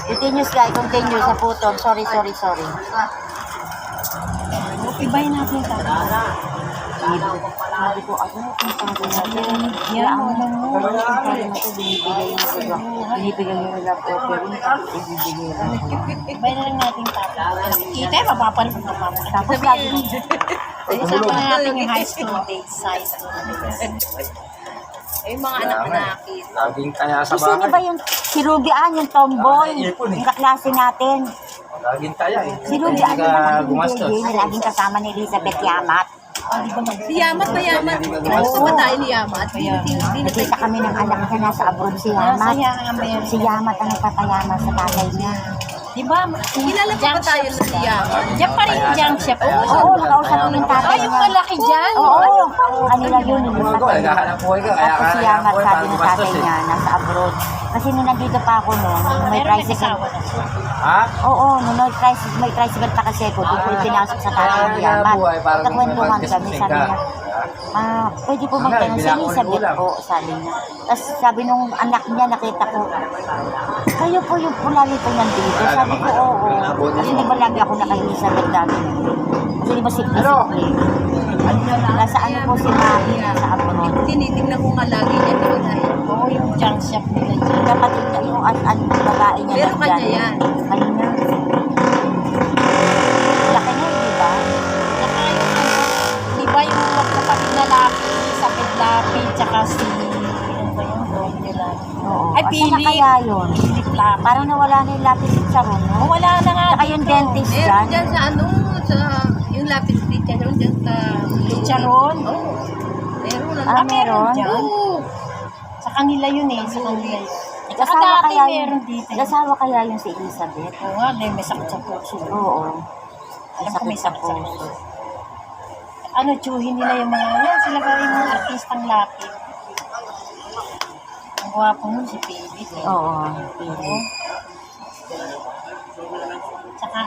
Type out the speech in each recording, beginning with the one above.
Continuous guys, continuous sa putol. Sorry. Ibayin natin ito. Sabi ko, ano kung tago natin? Yan mo. Pero kung tago natin, binibigay yung sila. Binibigay yung love offering, tapos ibibigay lang. Ibayin na lang natin ito. Kita, mapapalit. Tapos sabi ko, Usapan na natin yung high school dates, high school dates. Yung mga anak na nakakita. Laging kaya sa kasi niyo ba yung si Rubian, yung tomboy, yung kaklase natin? Laging kaya eh. Si Rubian yung naging gumastos. na laging kasama ni Elizabeth Yamat. Si Yamat ba Yamat? Gusto ba tayo ni Yamat? Nakita kami ng anak niya, nasa abroad si Yamat. Si Yamat ang nagpapayama sa tatay niya. Diba? Kilala pa ba tayo na si Yamat? Diyan pa rin yung junk shop. Oo, nakausap ko ng tatay Ay, yung niya. malaki dyan. Oo, kanila yun. Naghahanap buhay ka. Kaya Tapos si Yamat, sabi ng tatay niya, nasa abroad. Kasi nung nandito pa ako noon, may Pero may tricycle. kasawa na siya. Ha? Oo, nung may tricycle pa kasi ako, doon ko pinasok sa tatay ni Yamat. Nagkwentuhan kami, sabi niya, pwede po magtanong si Elizabeth po, sabi niya. Tapos sabi nung anak niya, nakita ko, kayo po yung pulali po nandito. Sabi ko, oo. Kasi di ba lagi ako naka-Elizabeth dati. Kasi di ba sikli-sikli. Nasa ano po si Mami, nasa abroad. Tinitingnan ko nga lagi niya doon ay. Oo, yung junk shop nila dyan. Kapatid niya, yung babae niya. Pero kanya yan. Kanya. Laki niya, di ba? Saka yung di ba yung magkapatid na Lapi, Isabel Lapi, tsaka si, ano ba yung dog nila? Oo. Ay, Asa na Philip. kaya yun? Philip Lapi. Parang nawala na yung lapis sa charon. Oh, wala na nga Saka yung dentist Meron dyan. dyan sa ano, sa yung lapis din dyan, dyan sa Chicharon. Oo. Meron na. Ah, meron? dyan? Oo. Sa kanila yun eh, sa kanila yun. Saka Kasawa dati kaya meron yung, dito. kasawa kaya yung si Elizabeth? Oo nga, may sakit sa puso. Oo. Alam ko may sakit sa puso. Ano, tsuhin nila yung mga yan. Sila ba yung mga artistang lapit? Ang gwapo nun si Philip. Eh. Oo. Pili. Saka,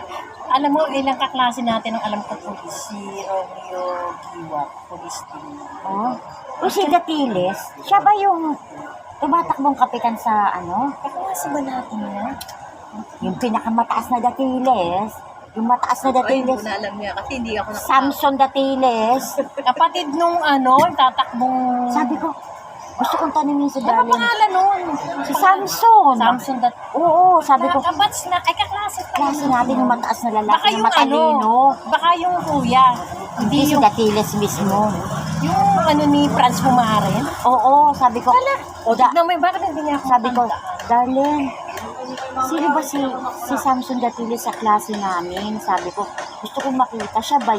alam mo, ilang kaklase natin ang alam ko pulis. Si Romeo Giwa, pulis din. Oh. Yung si Datiles, siya ba yung tumatakbong kapitan sa ano? Kaklase ba natin na? Yung pinakamataas na Datiles. Yung mataas na Ay, hindi Datiles. ko na alam niya kasi hindi ako Samson Datiles. Kapatid nung ano, tatakbong... Sabi ko, gusto kong tanungin si Ano Darlene. pangalan nun? Si Samson. Samson that... Oo, sabi ko, Kabats na, ay kaklase pa. klase natin yung mataas na Baka lalaki na yung matalino. baka yung kuya. Hindi si yung, Datiles mismo. yung ano ni Franz Humaren. Oo, sabi ko, O, tignan mo yung bakit hindi niya ako sabi ko, matandaan? Darlene, sino ba si Samson Datiles sa klase namin? Sabi ko, gusto kong makita, siya ba